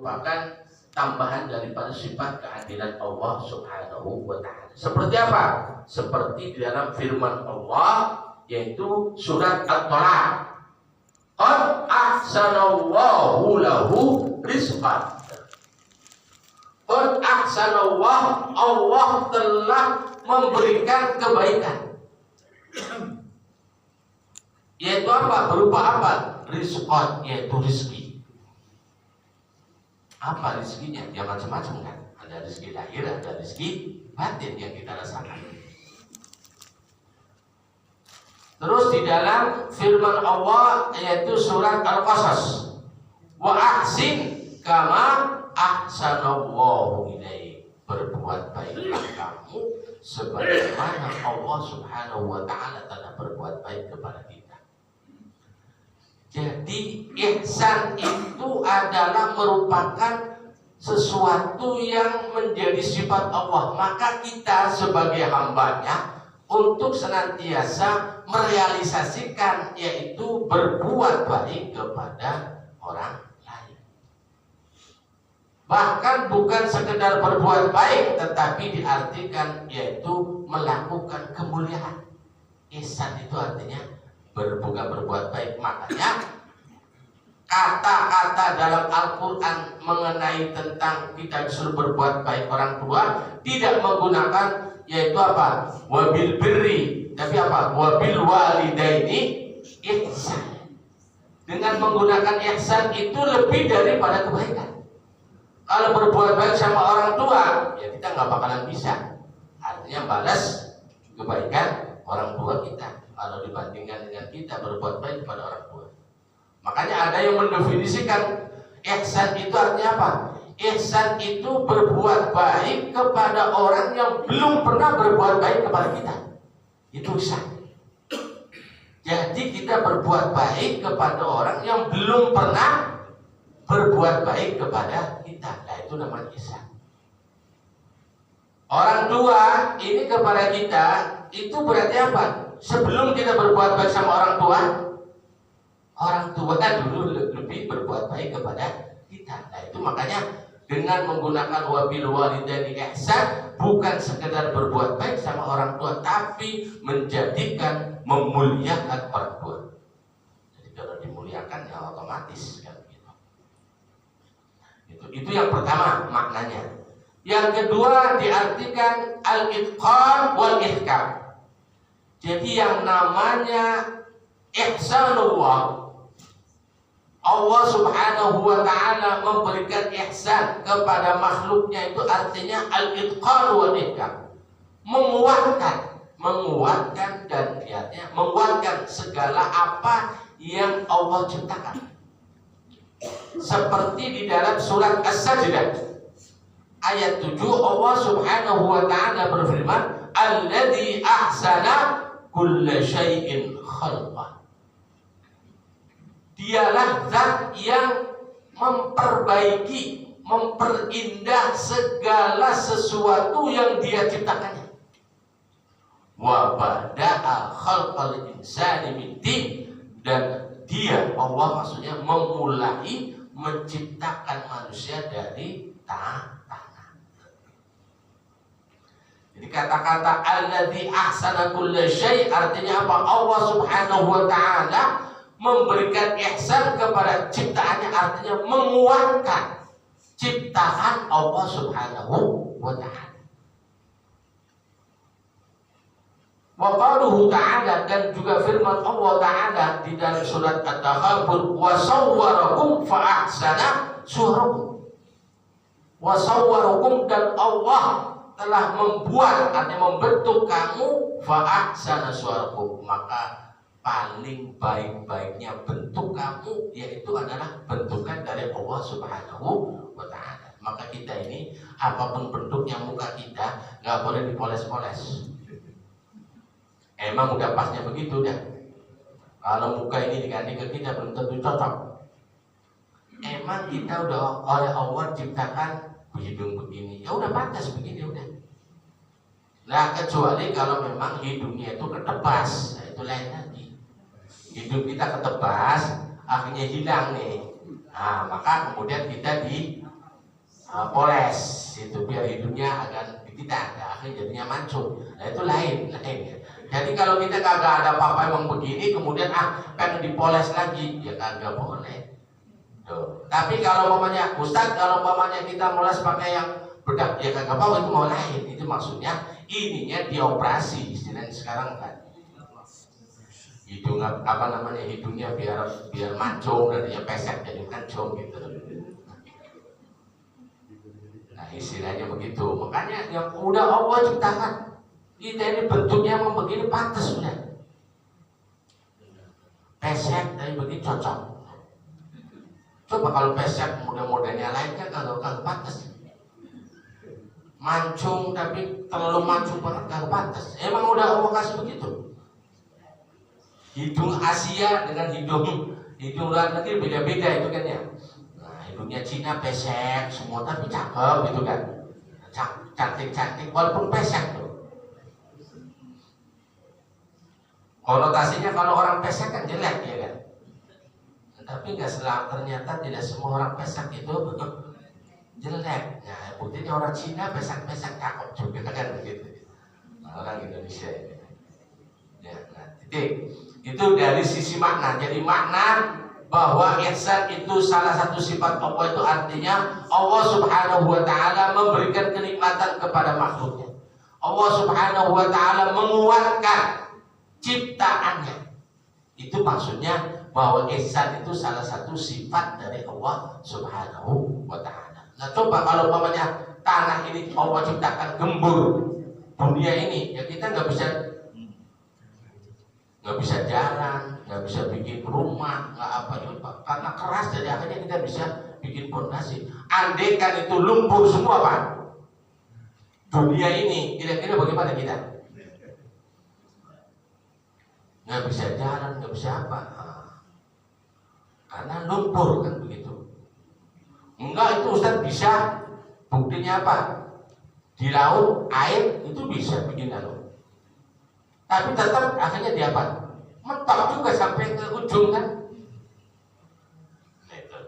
merupakan tambahan daripada sifat keadilan Allah Subhanahu wa ta'ala. Seperti apa? Seperti di dalam firman Allah, yaitu surat At-Talaq. Qad ahsanallahu lahu rizqan. Qad ahsanallah, Allah telah memberikan kebaikan. Yaitu apa? Berupa apa? Rizqan, yaitu rizki. Apa rizkinya? Ya macam-macam kan. Ada rizki lahir, ada rizki batin yang kita rasakan. Terus di dalam firman Allah, yaitu surat Al-Qasas, wa ahsin kama ahsanallahu ilaik. Berbuat baiklah kamu sebagaimana Allah Subhanahu wa ta'ala telah berbuat baik kepada kita. Jadi ihsan itu adalah merupakan sesuatu yang menjadi sifat Allah. Maka kita sebagai hambanya untuk senantiasa merealisasikan, yaitu berbuat baik kepada orang lain. Bahkan bukan sekedar berbuat baik, tetapi diartikan yaitu melakukan kemuliaan. Ihsan itu artinya berbuat baik. Makanya kata-kata dalam Al-Quran mengenai tentang kita disuruh berbuat baik orang tua tidak menggunakan yaitu apa? Wabil birri, tapi apa? Wabil walidaini ihsan. Dengan menggunakan ihsan itu lebih daripada kebaikan. Kalau berbuat baik sama orang tua, ya kita nggak bakalan bisa. Artinya balas kebaikan orang tua kita kalau dibandingkan dengan kita berbuat baik kepada orang tua. Makanya ada yang mendefinisikan ihsan itu artinya apa? Ihsan itu berbuat baik kepada orang yang belum pernah berbuat baik kepada kita. Itu ihsan. Jadi kita berbuat baik kepada orang yang belum pernah berbuat baik kepada kita. Nah, itu namanya ihsan. Orang tua ini kepada kita itu berarti apa? Sebelum kita berbuat baik sama orang tua kan dulu lebih berbuat baik kepada kita. Nah, itu makanya dengan menggunakan wabil walidaini ihsan, bukan sekedar berbuat baik sama orang tua, tapi menjadikan memuliakan orang tua. Jadi kalau dimuliakan ya otomatis kan gitu. Itu yang pertama maknanya. Yang kedua diartikan al-itqan wal ihkam. Jadi yang namanya ihsanullah, Allah Subhanahu wa ta'ala memberikan ihsan kepada makhluknya, itu artinya al-itqan wal ihkam. Menguatkan dan niatnya menguatkan segala apa yang Allah ciptakan. Seperti di dalam surat As-Sajdah ayat 7, Allah Subhanahu wa ta'ala berfirman, alladzi ahsana kulla syai'in khalqah. Dialah zat yang memperbaiki, memperindah segala sesuatu yang dia ciptakannya. Wa bada'a khalqal insani min tin, dan dia, Allah maksudnya, memulai menciptakan manusia dari tanah. Jadi kata-kata alladzi ahsana kulla syai' artinya apa? Allah Subhanahu wa ta'ala memberikan ihsan kepada ciptaannya, artinya menguatkan ciptaan Allah Subhanahu wa ta'ala. Wa qaluhu ta'ala, dan juga firman Allah ta'ala di dalam surat At-Takabur, wa sawwarakum fa ahsana suwarakum. Wa sawwarakum, dan Allah telah membuat, artinya membentuk kamu, fa ahsana suwarakum, maka paling baik-baiknya bentuk kamu yaitu adalah bentukan dari Allah Subhanahu wa ta'ala. Maka kita ini apapun bentuknya muka kita nggak boleh dipoles-poles. Emang udah pasnya begitu dah. Kalau muka ini diganti ke kita belum tentu cocok. Emang kita udah oleh Allah ciptakan hidung begini, ya udah pantas begini udah. Nah kecuali kalau memang hidungnya itu ketebas, nah itu lain lagi. Hidung kita ketebas, akhirnya hilang nih. Nah, maka kemudian kita poles itu biar hidungnya agak dikitan, nah, akhirnya jadinya mancung. Nah itu lain ya. Jadi kalau kita kagak ada apa-apa emang begini, kemudian pengen dipoles lagi, ya kagak boleh. Tuh. Tapi kalau umpamanya Ustaz, kalau umpamanya kita moles pakai yang bedak, ya kagak apa-apa, itu mau lain. Itu maksudnya ininya dioperasi, istilahnya sekarang kan. Hidung hidungnya biar mancung, nantinya pesek jadi mancung gitu. Nah istilahnya begitu. Makanya yang udah Allah ciptakan kita ini bentuknya mau begini pantas sudah. Pesek dari begini cocok. Coba kalau pesek model-modelnya lain kan kalau pantas. Mancung tapi terlalu mancung banget kagak pantas. Emang udah Allah kasih begitu. Hidung Asia dengan hidung luar negeri beda-beda itu kan ya. Nah, hidungnya Cina pesek semua tapi cakep gitu kan. Cantik-cantik walaupun pesek tuh. Konotasinya kalau orang pesek kan jelek ya kan. Tapi ternyata tidak semua orang pesek itu jelek. Nah, buktinya orang Cina pesek-pesek cakep juga kan begitu. Nah, orang Indonesia ini. Ya, nah, titik. Itu dari sisi makna. Jadi makna bahwa ihsan itu salah satu sifat Allah, itu artinya Allah Subhanahu wa taala memberikan kenikmatan kepada makhluknya. Allah Subhanahu wa taala menguatkan ciptaannya. Itu maksudnya bahwa ihsan itu salah satu sifat dari Allah Subhanahu wa taala. Nah, coba kalau umpamanya tanah ini Allah ciptakan gembur dunia ini, ya kita nggak bisa jalan, nggak bisa bikin rumah, nggak apa juga karena keras, jadi akhirnya kita bisa bikin fondasi. Andai kan itu lumpur semua Pak, dunia ini kira-kira bagaimana kita? Nggak bisa jalan, nggak bisa apa, karena lumpur kan begitu. Enggak, itu Ustaz bisa, buktinya apa? Di laut air itu bisa bikin laut. Tapi tetap akhirnya dia apa? Mentok juga sampai ke ujung kan?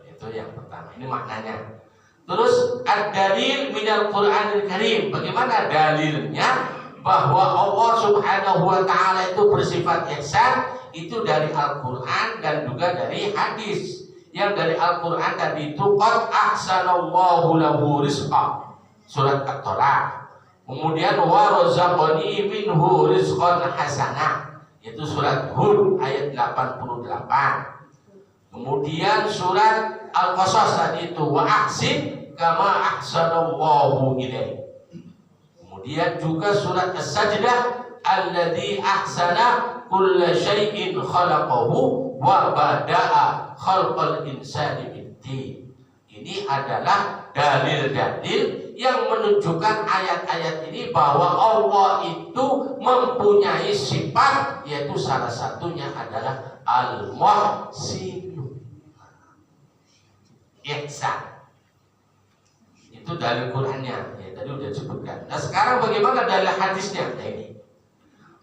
Itu yang pertama. Ini maknanya. Terus ad-dalil minal Qur'anil Karim. Bagaimana dalilnya bahwa Allah Subhanahu wa taala itu bersifat ihsan? Itu dari Al-Qur'an dan juga dari hadis. Yang dari Al-Qur'an tadi itu qad ahsanallahu lahu rizqa. Surat At-Tolak. Kemudian wa razaqani minhu rizqan hasanah, itu surat Hud ayat 88. Kemudian surat Al-Qasas tadi itu wa ahsin kama ahsanallahu ilaik. Kemudian juga surat As-Sajdah alladzi ahsana kulla syai'in khalaqahu wa bada'a khalqal insani min-tin. Ini adalah dalil-dalil yang menunjukkan ayat-ayat ini bahwa Allah itu mempunyai sifat, yaitu salah satunya adalah Al-Muhsinu, ihsan. Itu dalil Qur'annya, ya tadi udah disebutkan. Nah sekarang bagaimana dalil hadisnya? Nah, ini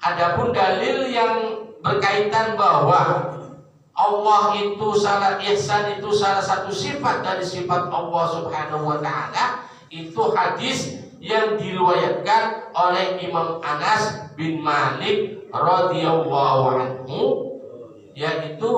adapun dalil yang berkaitan bahwa Allah itu ihsan itu salah satu sifat dari sifat Allah Subhanahu wa taala, itu hadis yang diriwayatkan oleh Imam Anas bin Malik radhiyallahu anhu, yaitu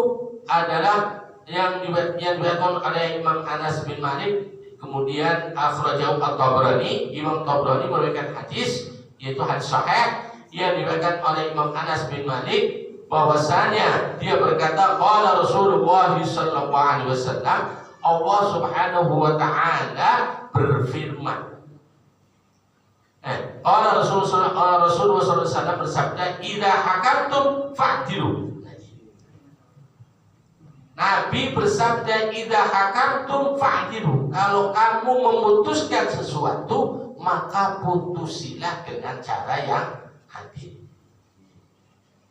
adalah yang diriwayatkan oleh Imam Anas bin Malik. Kemudian akhrajahu At-Tabrani, Imam Tabrani meriwayatkan hadis, yaitu hadis sahih yang diriwayatkan oleh Imam Anas bin Malik, bahwasanya dia berkata qala Rasulullah sallallahu alaihi wasallam, Allah Subhanahu wa taala berfirman. Qala Rasulullah sallallahu alaihi wasallam bersabda, "Idza hakamtum fa'dilu." Nabi bersabda, "Idza hakamtum fa'dilu." Kalau kamu memutuskan sesuatu, maka putusilah dengan cara yang adil.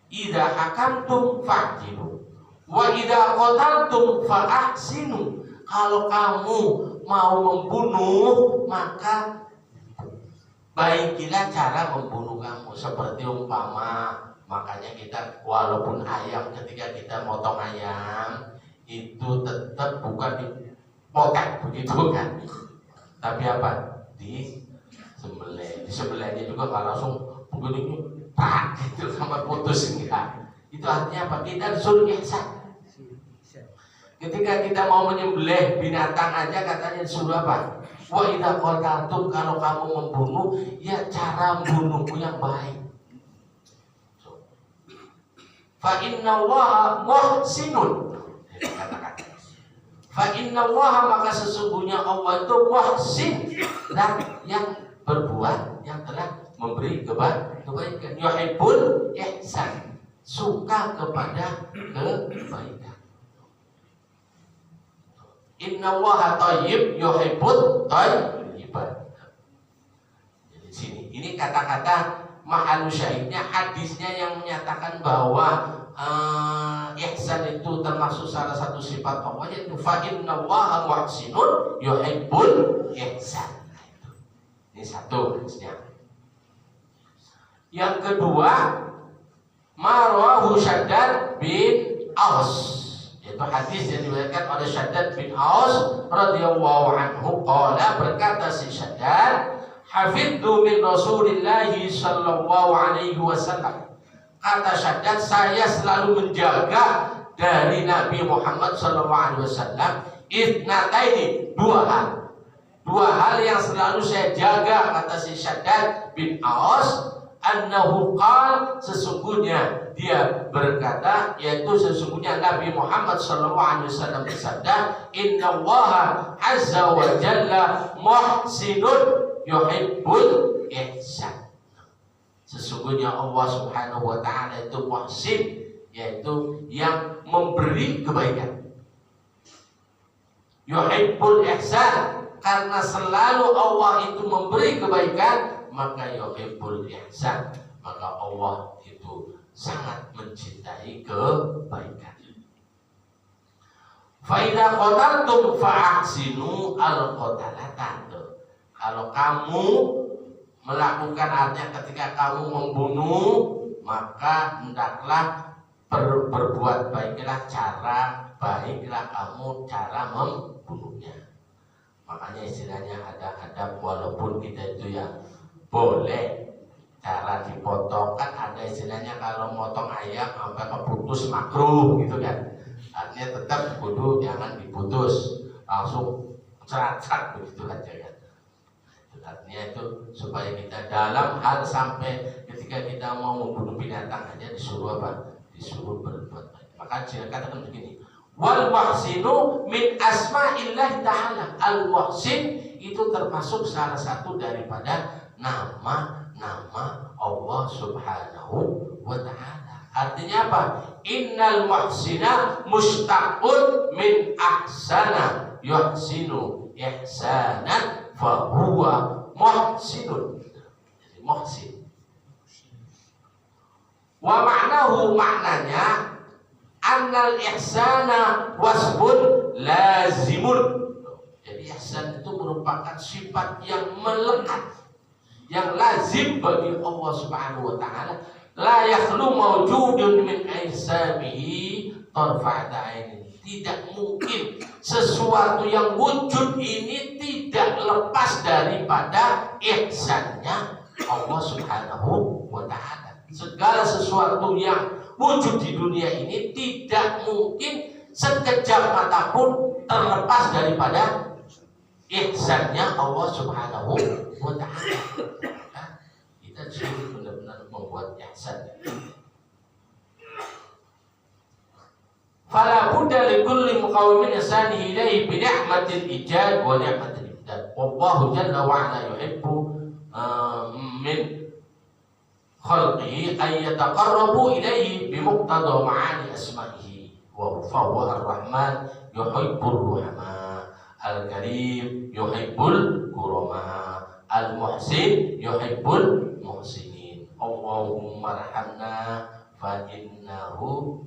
Idza hakamtum fa'dilu wa idza qataltum fa ahsinu. Kalau kamu mau membunuh, maka baikilah cara membunuh kamu. Seperti umpama, makanya kita walaupun ayam, ketika kita motong ayam itu tetap bukan dipotong begitu kan, Tapi apa? Di sebelahnya juga nggak langsung begini prak gitu sama putus enggak. Itu artinya apa? Kita disuruh ihsan. Ketika kita mau menyembelih binatang aja katanya disuruh apa? Wa idza qataltum, kalau kamu membunuh ya cara membunuhmu yang baik. Fa innallaha muhsinun. Fa innallaha, maka sesungguhnya Allah itu muhsin, dan yang berbuat, yang telah memberi kebaikan. Yuhibbul ihsan, suka kepada kebaikan. Innallaha thayyib yuhibbut thayyiban. Jadi sini ini kata-kata mahallu syahidnya, hadisnya yang menyatakan bahwa ihsan itu termasuk salah satu sifat Allah, yaitu fa innallaha muhsinun yuhibbul ihsan. Ini satu hadisnya. Yang kedua, marwahu Syaddad bin Aus, yaitu hadis yang diriwayatkan oleh Syaddad bin Aus radhiyallahu anhu. Qala, berkata si Syaddad, hafidhu min Rasulillah sallallahu alaihi wasallam. Kata Syaddad, saya selalu menjaga dari Nabi Muhammad sallallahu alaihi wasallam itnataini, dua hal yang selalu saya jaga, kata si Syaddad bin Aus. Annahu qal, sesungguhnya dia berkata, yaitu sesungguhnya Nabi Muhammad sallallahu alaihi wasallam bersabda, innallaha azza wa jalla muhsinun yuhibbul ihsan. Sesungguhnya Allah subhanahu wa ta'ala itu muhsin, yaitu yang memberi kebaikan. Yuhibbul ihsan, karena selalu Allah itu memberi kebaikan, maka yuhibbul ihsan, maka Allah itu sangat mencintai kebaikan. Fa idza qataltum fa ahsinu al-qatalata. Kalau kamu melakukan, artinya ketika kamu membunuh, maka hendaklah berbuat baiklah, baiklah kamu cara membunuhnya. Makanya istilahnya ada adab, walaupun kita itu ya boleh cara dipotong, kan ada istilahnya kalau motong ayam sampai keputus makruh gitu kan. Artinya tetap kudu jangan diputus, langsung cerat-cerat begitu aja kan. Artinya itu supaya kita dalam hal sampai ketika kita mau membunuh binatang aja disuruh apa? Disuruh berbuat baik. Maka dia katakan begini, wal muhsinu min asma'illah ta'ala. Al muhsin itu termasuk salah satu daripada nama-nama Allah subhanahu wa ta'ala. Artinya apa? Innal muhsina mustaqun min ahsana yuhsinu ihsanan fahuwa muhsinun. Jadi muhsin. Wa ma'nahu, maknanya annal ihsana wasbun lazimun. Jadi ihsan itu merupakan sifat yang melekat, yang lazim bagi Allah subhanahu wa ta'ala. La yakhlu mawjudun min ihsanihi tarfa'at ainin. Tidak mungkin sesuatu yang wujud ini tidak lepas daripada ihsannya Allah subhanahu wa ta'ala. Segala sesuatu yang wujud di dunia ini tidak mungkin sekejap mata pun terlepas daripada ihsannya Allah subhanahu wa ta'ala. Kita disuruh benar-benar membuat ihsan. Fala budda li kulli muqawimin ihsanihi ilaihi bi ni'matil ijad wa ni'matil ibdad. Wallahu jalla wa ala yuhibbu min khalqihi ay yataqarrabu ilaihi bi muqtada ma'ani asma'ihi. Wa huwa ar-rahman yuhibbur ruhama, al-karim yuhibbul kurama, al-muhsin yuhibbul muhsinin. Allahumma arhamna fa innahu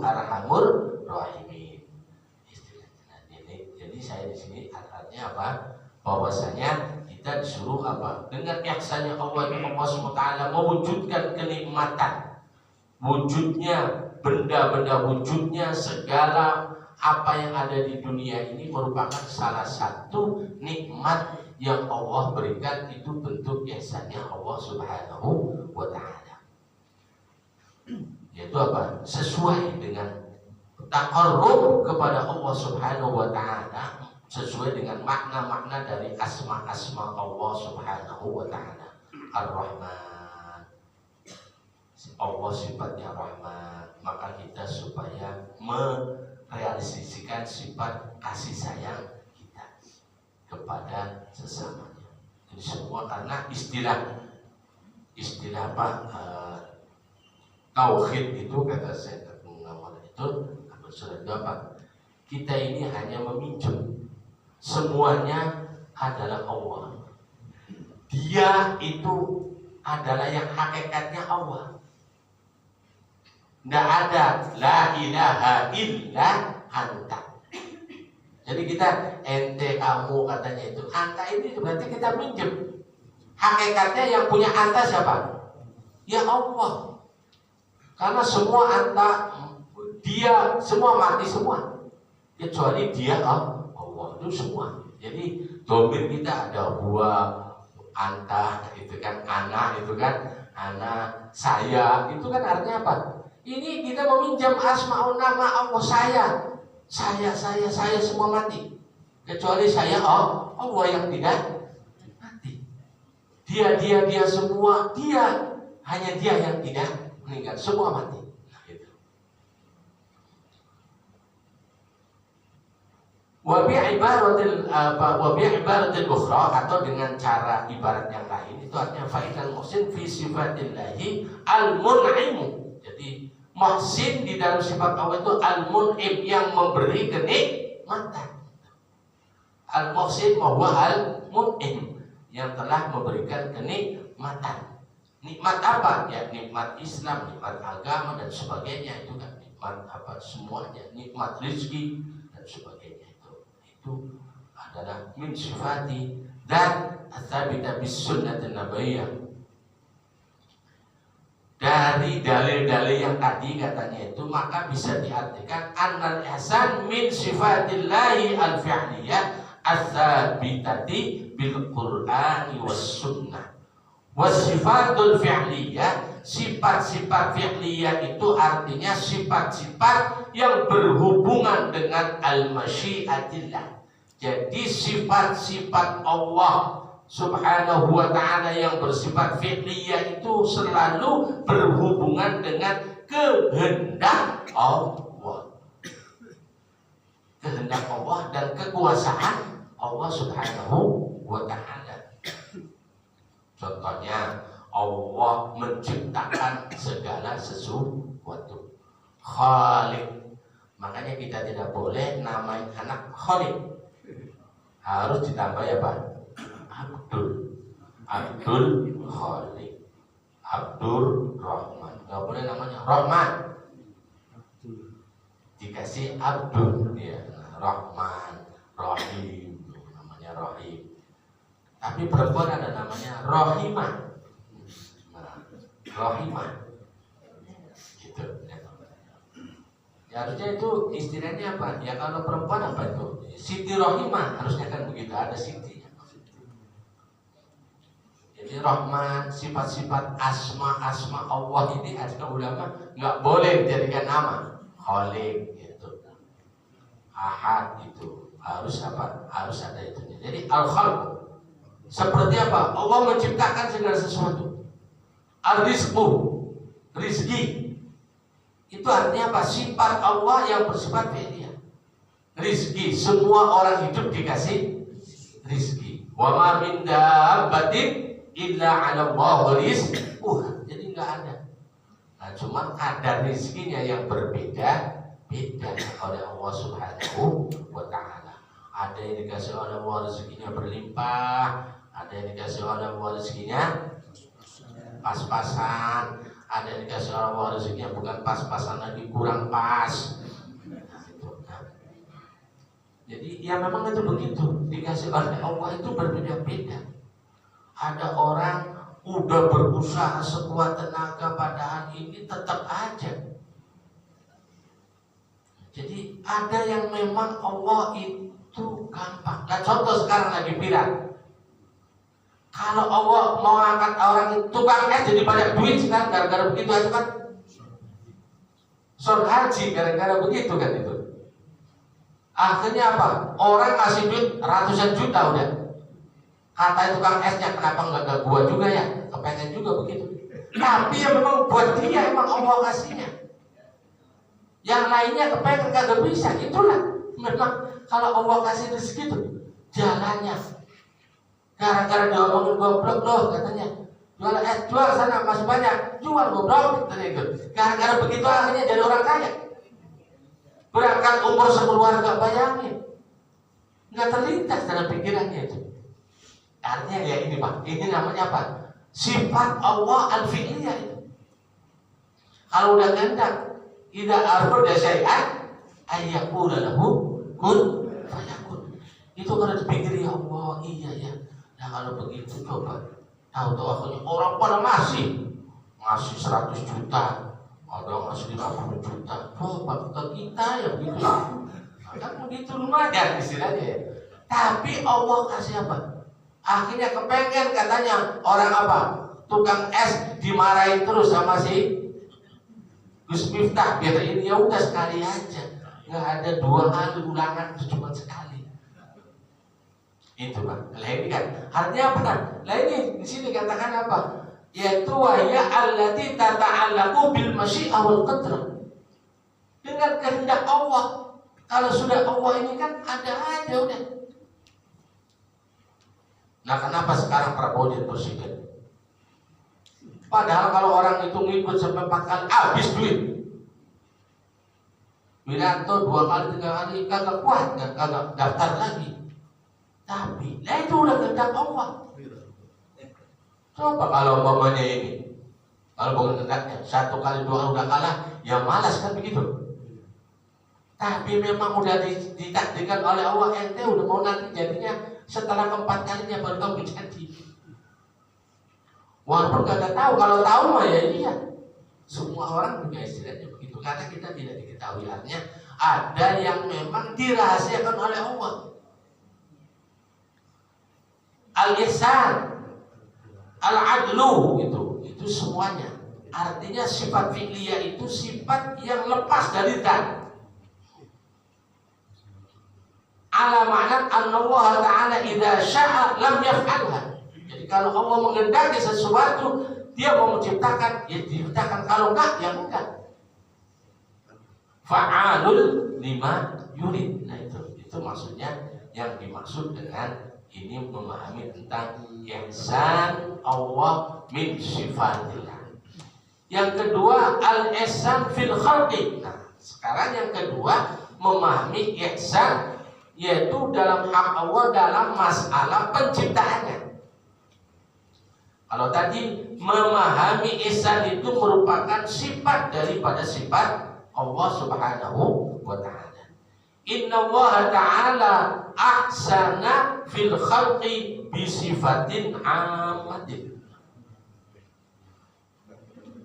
arhamur rahimin. Jadi saya di sini artinya apa? Bahwasanya kita disuruh apa? Dengan ihsannya Allah SWT mewujudkan kenikmatan, wujudnya benda-benda, wujudnya segala apa yang ada di dunia ini merupakan salah satu nikmat yang Allah berikan, itu bentuk ihsannya Allah Subhanahu wa Ta'ala. Yaitu apa? Sesuai dengan taqarrub kepada Allah Subhanahu wa Ta'ala, sesuai dengan makna-makna dari asma-asma Allah Subhanahu wa Ta'ala. Ar-Rahman, Allah sifatnya Rahman, maka kita supaya merealisasikan sifat kasih sayang kita kepada sesamanya. Jadi semua karena istilah apa, tauhid itu kata saya itu apa? Kita ini hanya meminjam, semuanya adalah Allah. Dia itu adalah yang hakikatnya Allah. Tidak ada la ilaha illa anta. Jadi kita ente, kamu katanya itu anta, ini berarti kita minjem. Hakikatnya yang punya anta siapa? Ya Allah. Karena semua anta, dia semua mati semua, kecuali dia Allah itu semua. Jadi domir kita ada huwa, anta itu kan, anak itu kan, anak, saya itu kan artinya apa? Ini kita meminjam asmaul nama Allah, saya semua mati, kecuali saya Allah yang tidak mati. Dia semua, hanya dia yang tidak meninggal, semua mati. Wa bi ibaratil ukhra, atau dengan cara ibarat yang lain, itu artinya fa'idal muhsin fi sifatillahi al-mun'im. Jadi muhsin di dalam sifat Allah itu al-mun'im, yang memberi kenikmatan. Al-muhsin bahwa al-mun'im, yang telah memberikan kenikmatan. Nikmat apa? Ya nikmat Islam, nikmat agama dan sebagainya, itu kan nikmat apa semuanya, nikmat rezeki dan sebagainya. Itu adalah min sifati dan tsabita bis sunnatin nabawiyah. Dari dalil-dalil yang tadi katanya itu, maka bisa diartikan annal ihsan min sifatillahi al-fi'liyah ats-tsabitati bil Qur'ani was sunnah. Wasifatul fi'liyah, sifat-sifat fi'liyah itu artinya sifat-sifat yang berhubungan dengan al-masyiatillah. Jadi sifat-sifat Allah Subhanahu wa Ta'ala yang bersifat fi'liyah itu selalu berhubungan dengan kehendak Allah. Kehendak Allah dan kekuasaan Allah Subhanahu wa Ta'ala. Contohnya, Allah menciptakan segala sesuatu. Khaliq. Makanya kita tidak boleh namain anak Khaliq. Harus ditambah ya Pak? Abdul. Abdul Khaliq. Abdul Rahman. Gak boleh namanya Rahman. Dikasih Abdul, ya. Rahman, Rahim. Namanya Rahim. Tapi perempuan ada namanya Rohimah. Rohimah gitu ya, harusnya itu istilahnya apa? Ya kalau perempuan apa itu? Siti Rohimah, harusnya kan begitu, ada Siti. Jadi Rahman, sifat-sifat asma Allah ini ada ulama nggak boleh dijadikan nama. Khaliq gitu, Ahad itu harus apa? Harus ada itunya. Jadi Al-Khalq seperti apa? Allah menciptakan segala sesuatu. Ar-rizqu, rizki, itu artinya apa? Sifat Allah yang bersifat fi'liyah. Rizki, semua orang hidup dikasih rizki. Wa ma min dabbatin illa 'ala Allahi rizquha. Jadi enggak ada. Nah, cuma kadar rizkinya yang berbeda-beda oleh Allah Subhanahu wa Ta'ala. Ada yang dikasih oleh Allah rezekinya berlimpah, ada yang dikasih oleh Allah rezekinya pas-pasan, ada yang dikasih oleh Allah rezekinya bukan pas-pasan, lagi kurang pas. Jadi ya memang itu begitu, dikasih oleh Allah itu berbeda-beda. Ada orang udah berusaha sekuat tenaga, padahal ini tetap aja Jadi ada yang memang Allah itu gampang. Nah contoh sekarang lagi viral. Kalau Allah mau angkat orang itu tukang es jadi banyak duit sekarang gara-gara begitu aja kan. Son haji gara-gara begitu kan itu. Akhirnya apa? Orang ngasih duit ratusan juta udah. Kata tukang esnya, kenapa nggak ke gua juga ya? Kepengen juga begitu. Tapi ya memang buat dia emang Allah kasihnya. Yang lainnya kepengen kagak bisa. Itulah memang kalau Allah kasih rezeki itu jalannya. Gara-gara diomongin goblok loh katanya. Jual es, jual sana masih banyak. Jual goblok katanya gitu. Gara-gara begitu akhirnya jadi orang kaya. Berangkat umur sekeluarga, bayangin. Nggak terlintas dalam pikirannya itu. Artinya ya ini Pak, ini namanya apa? Sifat Allah al-fi'liyah itu. Kalau udah kehendak, idza arada syai'an ayyakuna lahu kun fayakun. Itu kalau dipikir ya Allah, iya ya. Nah kalau begitu coba, tahu akhirnya orang pada ngasih 100 juta, ada ngasih 50 juta. Coba ke kita ya begitu. Kan begitu lumayan istilahnya ya. Tapi Allah kasih apa? Akhirnya kepengen katanya orang apa? Tukang es dimarahin terus sama si Gus Miftah. Biar ini ya udah sekali aja, nggak ada 2 kali ulangan, cuma sekali. Itu Pak. Lah ini kan artinya apa kan? Lah ini di sini katakan apa? Yaitu wahya allati tata'allaqu bil masyi'ah wal qadrah. Dengan kehendak Allah. Kalau sudah Allah ini kan ada aja udah. Nah kenapa sekarang Prabowo jadi presiden? Padahal kalau orang itu ngikut sampai 4 kali habis duit. Wiranto 2 kali 3 kali kagak kuat, kagak daftar lagi. Tapi, nah itu udah kehendak Allah. Coba kalau umpamanya ini, kalau bukan kehendaknya 1 kali 2 kali udah kalah, ya malas kan begitu. Tapi memang udah ditakdirkan oleh Allah, ente udah mau nanti jadinya setelah ke-4 kalinya baru kamu jadi. Walaupun gak tahu, kalau tahu mah ya iya. Semua orang juga istilahnya begitu. Karena kita tidak diketahui artinya ada yang memang dirahasiakan oleh Allah. Al-ihsan, al-adlu itu semuanya. Artinya sifat fi'liyah itu sifat yang lepas dari zat. Ala ma'na Allah Ta'ala idza sya'a lam yaf'alha. Jadi kalau Allah menghendaki sesuatu, dia mau menciptakan, ya diciptakan. Kalau enggak, ya enggak. Fa'alul lima yurid. Nah itu maksudnya yang dimaksud dengan ini memahami tentang ihsan Allah min sifatillah. Yang kedua al-ihsan fil khalqi. Nah, sekarang yang kedua memahami ihsan yaitu dalam hak Allah dalam masalah penciptaannya. Kalau tadi memahami ihsan itu merupakan sifat daripada sifat Allah Subhanahu wa ta'ala. Inna Allah ta'ala ahsana fil khalqi bisifatin amatin.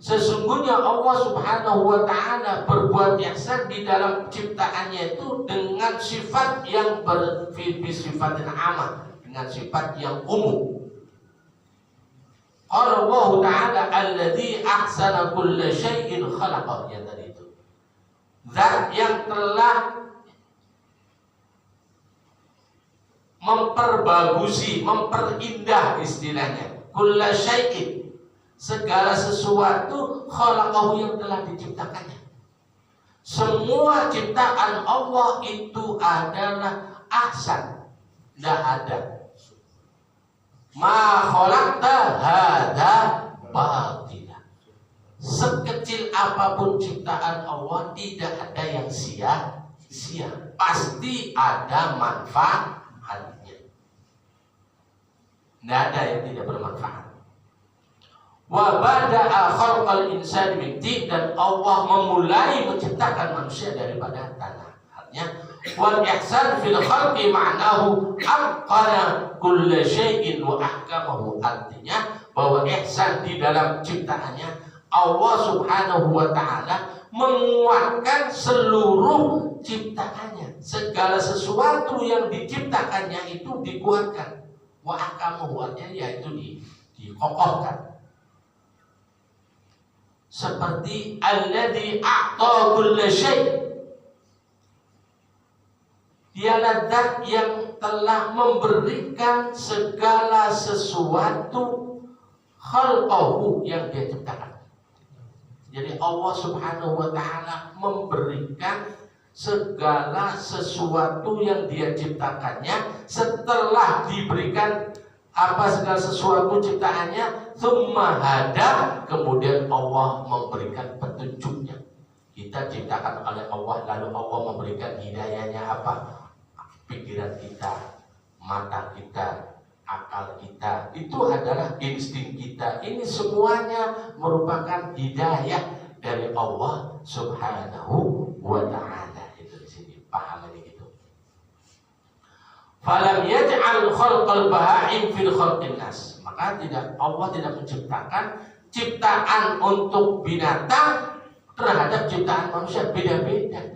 Sesungguhnya Allah Subhanahu wa ta'ala berbuat ihsan di dalam ciptaannya itu dengan sifat yang bersifatin amah, dengan sifat yang umum. Qala Allah ta'ala alladzi ahsana kulla syai'in khalaqa, ya tadi itu. Zat yang telah memperbagusi, memperindah istilahnya. Kulla syai'in, segala sesuatu khalaqahu yang telah diciptakannya. Semua ciptaan Allah itu adalah ahsan. Tidak ada ma khalaqta hadza batila. Sekecil apapun ciptaan Allah tidak ada yang sia-sia. Pasti ada manfaatnya. Tidak ada yang tidak bermanfaat. Wa bada'a khalqal insani min tin, dan Allah memulai menciptakan manusia daripada tanah. Artinya wal ihsan fil khalqi ma'nahu aqana kulla syai'in wa ahkamahu. Artinya bahwa ihsan di dalam ciptaannya Allah Subhanahu wa ta'ala menguatkan seluruh ciptaannya. Segala sesuatu yang diciptakannya itu dikuatkan. Wa ahkamahu, yaitu dikokohkan. Seperti alladzi a'ta kulla syai'. Dialah zat yang telah memberikan segala sesuatu khalqahu yang dia ciptakan. Jadi Allah Subhanahu wa ta'ala memberikan segala sesuatu yang dia ciptakannya. Setelah diberikan segala sesuatu ciptaannya, tsumma hada, kemudian Allah memberikan petunjuknya. Kita ciptakan oleh Allah, lalu Allah memberikan hidayahnya apa? Pikiran kita, mata kita, akal kita, itu adalah insting kita. Ini semuanya merupakan hidayah dari Allah Subhanahu wa ta'ala. Itu di sini paham ini gitu. Falam yaj'al khalqal baha'im fil khalqin nas. Maka Allah tidak menciptakan ciptaan untuk binatang terhadap ciptaan manusia, beda-beda.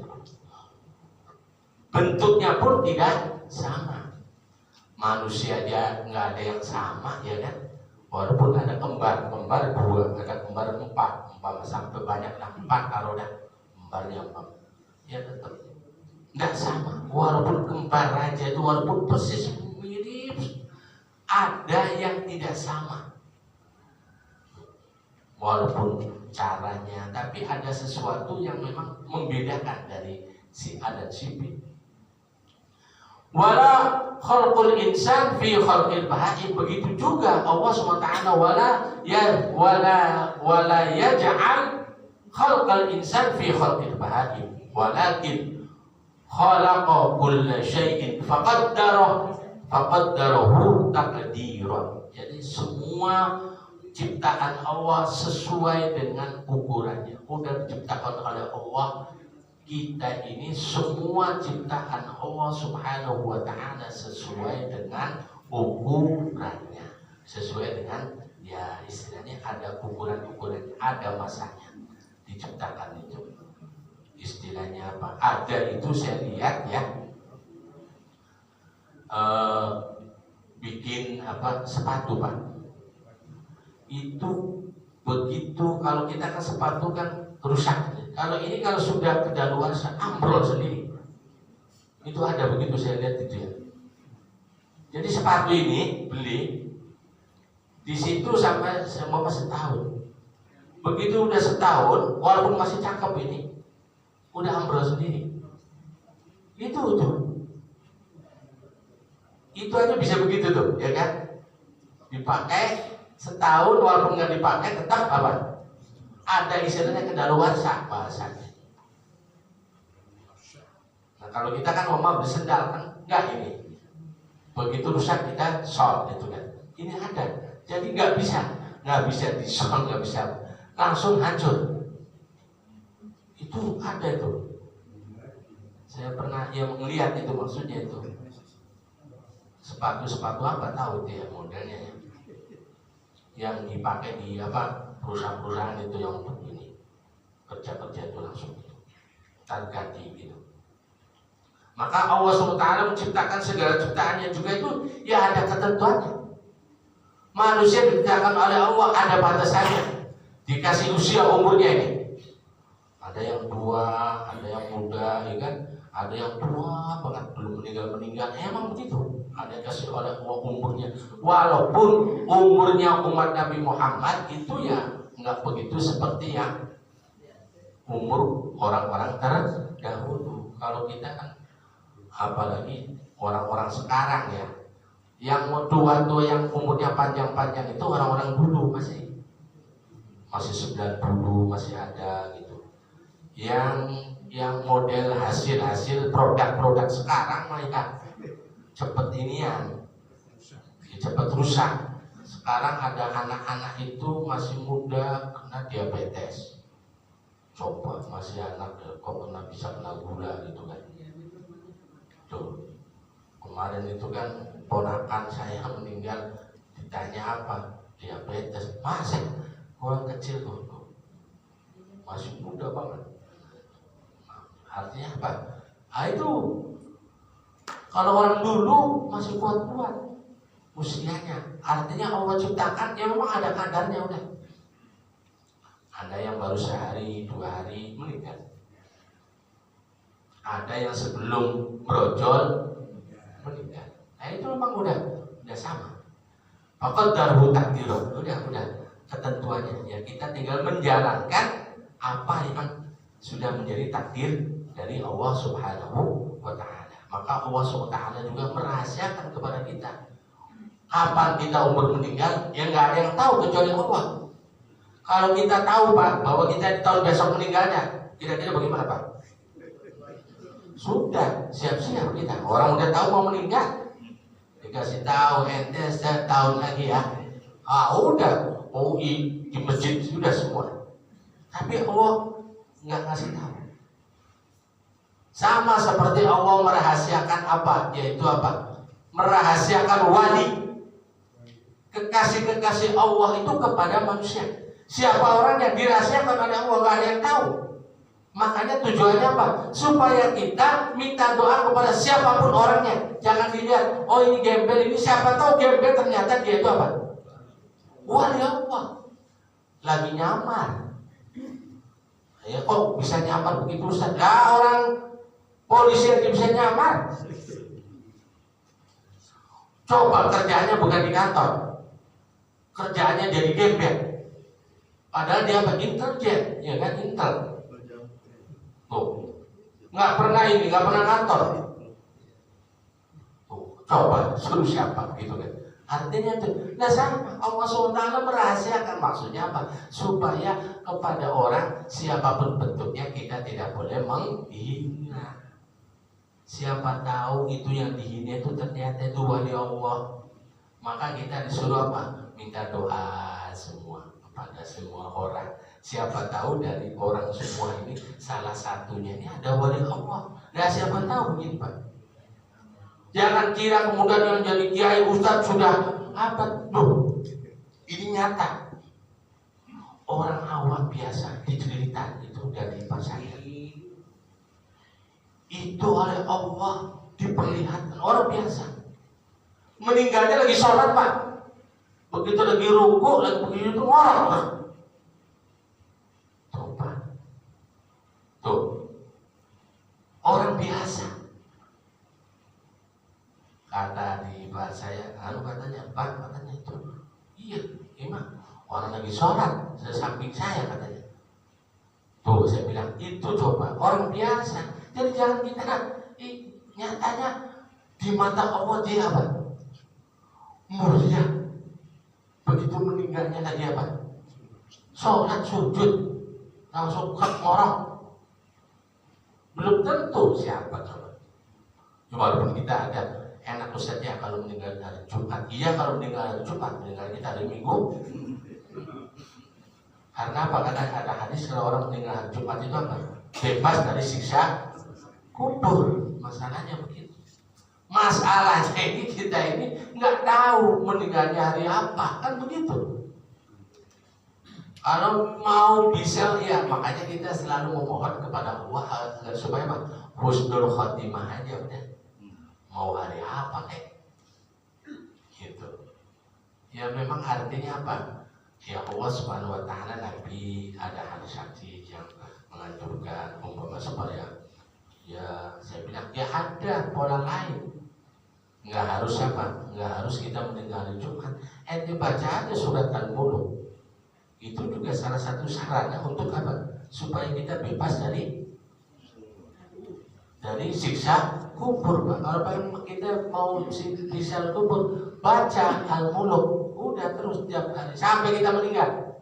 Bentuknya pun tidak sama. Manusia dia nggak ada yang sama, ya kan? Walaupun ada kembar 2, ada kembar 4, sampai banyak 4 kalau dah kembarnya 4, ya tetap nggak sama. Walaupun kembar aja itu, walaupun persis mirip, ada yang tidak sama. Walaupun caranya, tapi ada sesuatu yang memang membedakan dari si A dan si B. Wala khalqul insan fi khalqil baha'im. Begitu juga Allah SWT wala yaj'al khalqal insan fi khalqil baha'im, walakin khalaqa kulla syai'in faqaddarahu taqdiran. Jadi semua ciptaan Allah sesuai dengan ukurannya. Udah diciptakan oleh Allah. Kita ini semua ciptaan Allah Subhanahu wa ta'ala sesuai dengan ukurannya, sesuai dengan, ya istilahnya ada ukuran-ukuran, ada masanya diciptakan itu. Istilahnya apa? Ada itu saya lihat ya, bikin sepatu Pak. Itu begitu, kalau kita kan sepatu kan rusak. Kalau ini kalau sudah kedaluarsa ambrol sendiri. Itu ada begitu saya lihat itu ya. Jadi sepatu ini beli di situ sampai setahun. Begitu udah setahun, walaupun masih cakep ini, udah ambrol sendiri. Itu aja bisa begitu tuh, ya kan? Dipakai setahun, walaupun nggak dipakai tetap apa? Ada istilahnya kedaluarsa bahasanya. Nah kalau kita kan mau beli sendal kan enggak ini. Begitu rusak kita sol itu kan. Ini ada. Jadi nggak bisa disol, nggak bisa langsung hancur. Itu ada tuh. Saya pernah melihat itu, maksudnya itu. Sepatu apa tahu dia modelnya ya. Yang dipakai di perusahaan-perusahaan itu yang untuk ini kerja itu langsung ganti gitu. Maka Allah SWT menciptakan segala ciptaannya juga itu ya ada ketentuannya. Manusia diciptakan oleh Allah ada batasannya, dikasih usia umurnya ini. Ada yang tua, ada yang muda, ya kan? Ada yang tua banget belum meninggal. Emang begitu. Ada yang kasih oleh Allah umurnya. Walaupun umurnya umat Nabi Muhammad itu ya nggak begitu seperti yang umur orang-orang terdahulu. Kalau kita kan, apalagi orang-orang sekarang ya, yang tua-tua yang umurnya panjang-panjang itu orang-orang dulu masih 90 masih ada gitu. Yang model hasil produk-produk sekarang mereka cepet cepet rusak. Sekarang ada anak-anak itu masih muda kena diabetes. Coba masih anak kok bisa kena gula gitu kan. Tuh. Kemarin itu kan ponakan saya meninggal, ditanya apa? Diabetes. Masih orang kecil tuh. Masih muda banget. Artinya apa? Itu kalau orang dulu masih kuat-kuat usianya, artinya Allah ciptakan ya memang ada kadarnya udah. Ada yang baru sehari, 2 hari meninggal. Ada yang sebelum brojol meninggal. Nah itu memang udah sama. Faqaddarhu taqdiran. Udah ketentuannya. Ya kita tinggal menjalankan apa yang sudah menjadi takdir dari Allah Subhanahu wa Ta'ala. Maka Allah Subhanahu wa Ta'ala juga merahasiakan kepada kita kapan kita umur meninggal, ya nggak ada yang tahu kecuali Allah. Kalau kita tahu Pak bahwa kita di tahun besok meninggalnya, kira-kira bagaimana Pak? Sudah siap-siap kita. Orang udah tahu mau meninggal, dikasih tahu ente setahun lagi ya. Udah di masjid sudah semua. Tapi Allah nggak ngasih tahu. Sama seperti Allah merahasiakan apa? Yaitu apa? Merahasiakan wali. Kekasih-kekasih Allah itu kepada manusia. Siapa orang yang dirahasiakan oleh Allah, nggak ada yang tahu. Makanya tujuannya apa? Supaya kita minta doa kepada siapapun orangnya. Jangan dilihat, oh ini gembel, ini siapa tahu gembel ternyata dia itu apa? Wali Allah. Lagi nyamar. Ya kok bisa nyamar begitu Ustaz? Lah orang polisi yang bisa nyamar. Coba kerjaannya bukan di kantor, kerjaannya jadi gembel. Padahal dia apa? Intelijen, ya kan? Intel. Tuh, nggak pernah kantor. Tuh, coba suruh siapa gitu kan? Artinya itu, nah sama Allah SWT merahasiakan, maksudnya apa? Supaya kepada orang siapapun bentuknya kita tidak boleh menghina. Siapa tahu itu yang dihina itu ternyata itu wali Allah. Maka kita disuruh apa? Minta doa semua kepada semua orang. Siapa tahu dari orang semua ini salah satunya ini ada wali Allah. Nah siapa tahu gitu Pak. Jangan kira kemudian yang jadi kiai ustadz sudah apa tuh. Ini nyata. Orang awam biasa di Cililitan itu dari pasarnya. Itu oleh Allah diperlihatkan orang biasa. Meninggalnya lagi sholat Pak. Begitu lagi ruku, lagi begitu orang. Coba. Tuh. Orang biasa. Kata di Pak saya, katanya Pak, katanya itu. Iya, emang orang lagi sholat sesamping saya katanya. Tuh saya bilang itu coba orang biasa. Jadi jangan kita nyatanya di mata Allah dia apa? Mulia. Begitu meninggalnya lagi apa? Sholat sujud langsung orang. Belum tentu siapa coba. Walaupun kita ada enak saja kalau meninggal hari Jumat. Iya kalau meninggal hari Jumat, meninggal kita hari Minggu. Karena apa? Karena ada hadis kalau orang meninggal hari Jumat itu apa? Bebas dari siksa kubur. Masalahnya begitu. Masalahnya ini kita ini nggak tahu meninggalnya hari apa, kan begitu. Kalau mau bisa ya makanya kita selalu memohon kepada Allah supaya apa? Husnul khotimah aja udah. Mau hari apa gitu. Ya memang artinya apa? Ya Allah Subhanahu wa Ta'ala Nabi ada hadis-hadis yang menganjurkan umpama supaya ya saya bilang ya ada pola lain. Nggak harus apa? Nggak harus kita meninggal hari Jumat. Baca aja surat Al-Mulk. Itu juga salah satu sarana untuk apa? Supaya kita bebas dari siksa kubur. Kalau kita mau siksa kubur, baca Al-Mulk. Udah terus tiap hari sampai kita meninggal.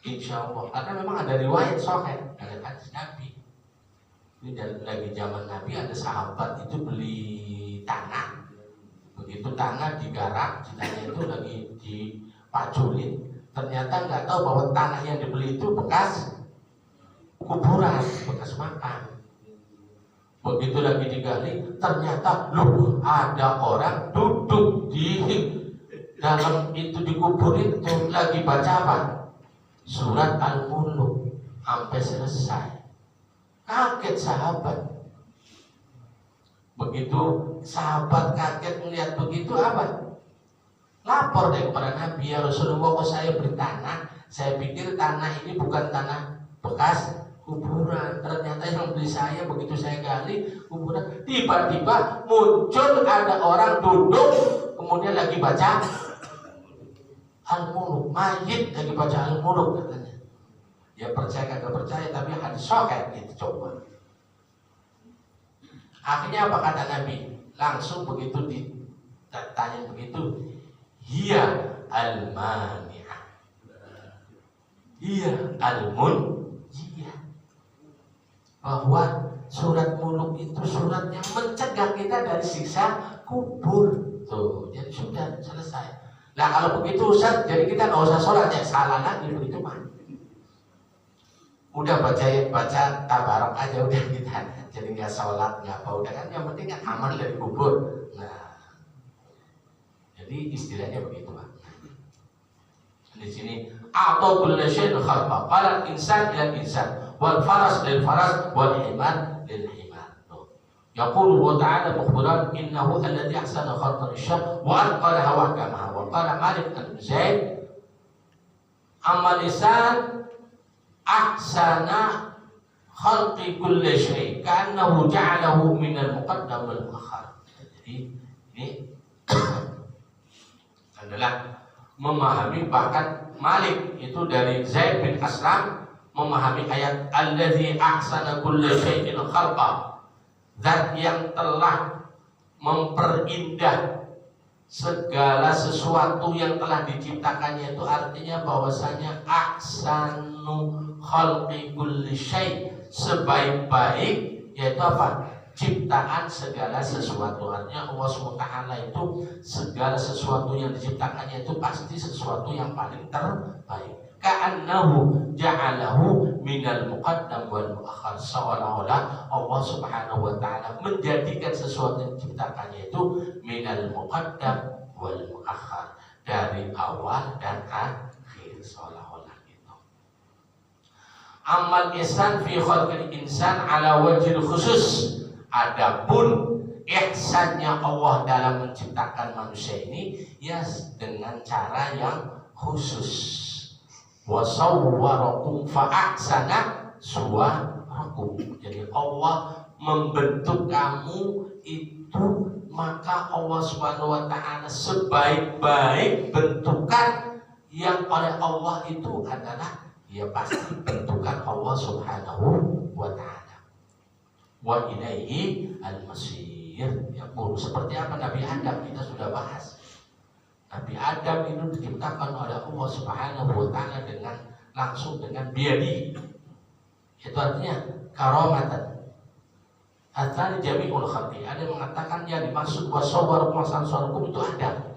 Insya Allah. Karena memang ada riwayat sahih dari hadis Nabi. Ini dari lagi zaman Nabi ada sahabat itu beli tanah. Begitu tanah digarap, ceritanya itu lagi dipaculin. Ternyata nggak tahu bahwa tanah yang dibeli itu bekas kuburan, bekas makam. Begitu lagi digali, ternyata loh ada orang duduk di dalam itu dikuburin itu lagi baca apa? Surat Al-Mulk sampai selesai. Kaget sahabat. Begitu sahabat kaget melihat begitu apa? Lapor deh kepada Nabi, ya Rasulullah, kok saya beli tanah, saya pikir tanah ini bukan tanah bekas kuburan. Ternyata yang beli saya, begitu saya gali kuburan, tiba-tiba muncul ada orang duduk, kemudian lagi baca Al-Muluk, mayit lagi baca Al-Muluk katanya. Ya percaya kagak percaya, tapi hadis sahih gitu coba. Akhirnya apa kata Nabi? Langsung begitu ditanya begitu, hiya al-mani'ah, hiya al-munjiyah, bahwa surat Muluk itu surat yang mencegah kita dari siksa kubur. Tuh, jadi sudah selesai. Nah kalau begitu Ustaz, jadi kita nggak usah sholat ya, salah lagi begitu mah. Udah baca tabarok aja udah kita, jadi nggak sholat nggak apa, udah kan yang penting kan aman dari kubur. Nah, jadi istilahnya begitu Pak. Di sini atau kullu syai'in khalqa, qala insan ila insan, wal faras lil faras, wal himar lil himar. Yaqulu wa ta'ala mukhbiran innahu alladhi ahsana khalqa asy-syamsi wa atqalaha wa ahkamaha. Wa qala Malik bin Zaid amal lisan ahsana khalqi kulli syai' ka'annahu ja'alahu min al-muqaddam wal muakhkhar. Jadi ini adalah memahami, bahkan Malik itu dari Zaid bin Aslam memahami ayat alladzi ahsana kulli syai'in khalqa, zat yang telah memperindah segala sesuatu yang telah diciptakannya, itu artinya bahwasanya ahsanu khalqi kulli syai', sebaik-baik yaitu apa? Ciptaan segala sesuatu. Artinya Allah SWT itu segala sesuatu yang diciptakannya itu pasti sesuatu yang paling terbaik. Ka'annahu ja'alahu minal muqaddam wal muakhkhar, seolah-olah Allah Subhanahu wa ta'ala menjadikan sesuatu yang diciptakannya itu minal muqaddam wal muakhkhar, dari awal dan akhir, seolah-olah gitu. Amal ihsan fi khalqil insan ala wajhil khusus. Adapun ihsannya Allah dalam menciptakan manusia ini ya dengan cara yang khusus. Wa sawwarakum fa ahsana suwarakum. Jadi Allah membentuk kamu itu, maka Allah Subhanahu wa ta'ala sebaik-baik bentukan yang oleh Allah itu adalah ya pasti bentukan Allah Subhanahu wa ta'ala. Wa ilaihi al-masir. Ya, seperti apa Nabi Adam kita sudah bahas. Nabi Adam itu diciptakan oleh Allah Subhanahu wa ta'ala dengan langsung dengan biadi. Itu artinya karamatan. Hatta jami'ul khalqi. Ada yang mengatakan yang dimaksud wasawwar masan suarakum itu Adam.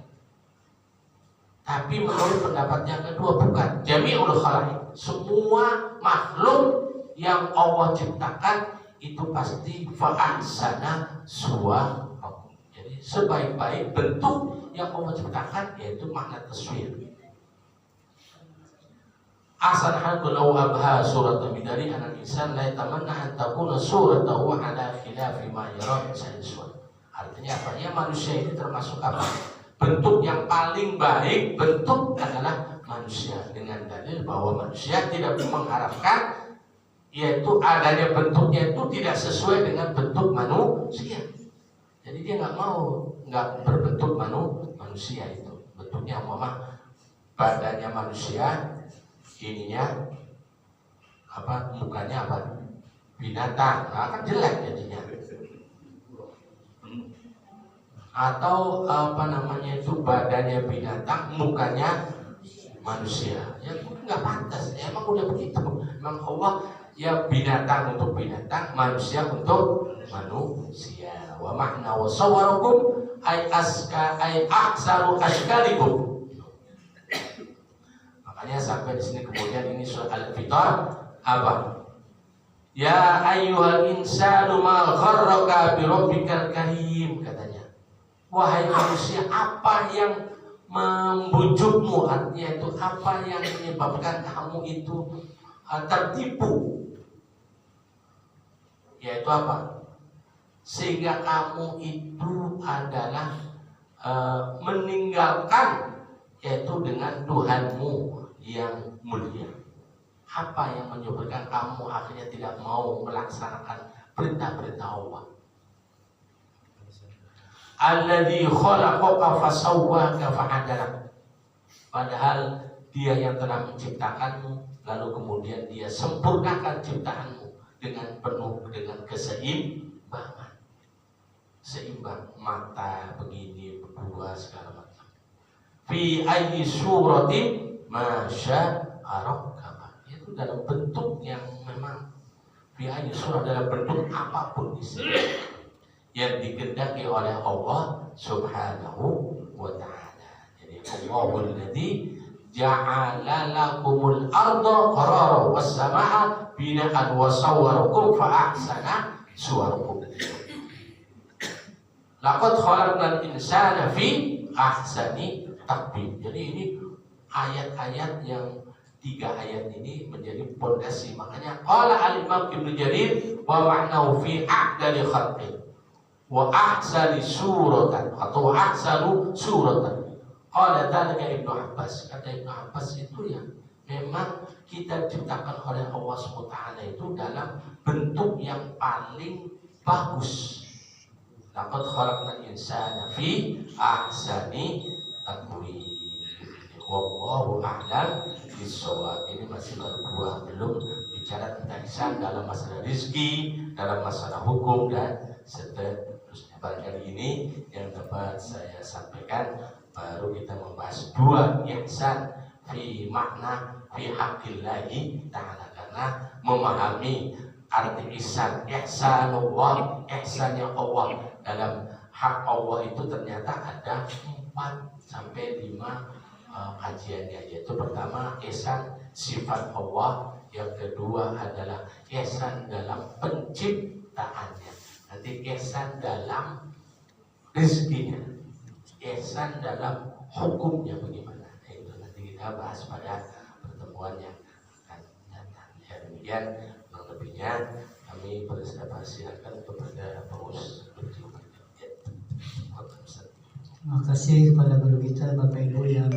Tapi menurut pendapat yang kedua bukan. Jami'ul khalqi. Semua makhluk yang Allah ciptakan itu pasti fa'ahsana suwarakum. Jadi sebaik-baik bentuk yang Allah ciptakan yaitu makna taswir. Ahsan halqu abha surat bidari anak insan la yatamanna an takuna suratahu ala khilafi ma yara min. Artinya apa? Ya manusia ini termasuk apa? Bentuk yang paling baik bentuk adalah manusia, dengan dalil bahwa manusia tidak mengharapkan yaitu adanya bentuknya itu tidak sesuai dengan bentuk manusia. Jadi dia nggak berbentuk manusia itu. Bentuknya umpama badannya manusia, ininya apa, mukanya apa? Binatang. Nah, kan jelek jadinya. Atau apa namanya itu, badannya binatang, mukanya manusia. Ya nggak pantas. Ya, emang udah begitu. Emang Allah ya binatang untuk binatang, manusia untuk manusia. Wa makna wa sawwarakum ay aksaru ashkalikum. Makanya sampai di sini kemudian ini surat Al-Fitar apa? Ya ayyuhal insanu ma gharraka bi rabbikal karim, katanya. Wahai manusia, apa yang membujukmu? Artinya itu apa yang menyebabkan kamu itu tertipu Yaitu apa? Sehingga kamu itu adalah meninggalkan, yaitu dengan Tuhanmu yang mulia. Apa yang menyebabkan kamu akhirnya tidak mau melaksanakan perintah-perintah Allah? Alladzi khalaqaka fasawwaka fa'adalak. Padahal Dia yang telah menciptakanmu, lalu kemudian Dia sempurnakan ciptaanmu dengan penuh dengan keseimbangan. Seimbang, mata begini, berdua, segala macam. Fi ayyi suratin masya'araka. Itu dalam bentuk yang memang fi ayyi surah, dalam bentuk apapun isi yang dikehendaki oleh Allah Subhanahu wa ta'ala. Jadi Allahul ladzi ja'ala lakumul arda qararan was samaa bina'an wa sawwarakum fa ahsana suwarakum. Laqad khalaqnal insana fi ahsani taqwim. Jadi ini ayat-ayat yang 3 ayat ini menjadi pondasi. Makanya qala al-Imam Ibnu Jarir wa ma'nahu fi a'dali khalqi wa ahsani suratan atau ahsanu suratan. Qala dzalika Ibnu Abbas. Kata Ibnu Abbas itu ya, memang kita diciptakan oleh Allah SWT itu dalam bentuk yang paling bagus. Laqad khalaqnal insana fi ahsani taqwim. Wallahu a'lam bishawab. Ini masih baru belum bicara tentang ihsan dalam masalah rezeki, dalam masalah hukum dan seterusnya. Kali ini yang dapat saya sampaikan, baru kita membahas 2 ihsan fi makna fi haqqillahi ta'ala. Karena memahami arti ihsan, ihsanullah, ihsannya Allah dalam hak Allah itu ternyata ada 4 sampai 5 kajiannya. Yaitu pertama ihsan sifat Allah, yang kedua adalah ihsan dalam penciptaannya, nanti ihsan dalam rezekinya, ihsan dalam hukumnya bagaimana. Itu nanti kita bahas pada pertemuan yang akan datang. Ya, demikian kurang lebihnya. Kami persilakan kepada pengurus. Terima kasih kepada guru kita Bapak Ibu yang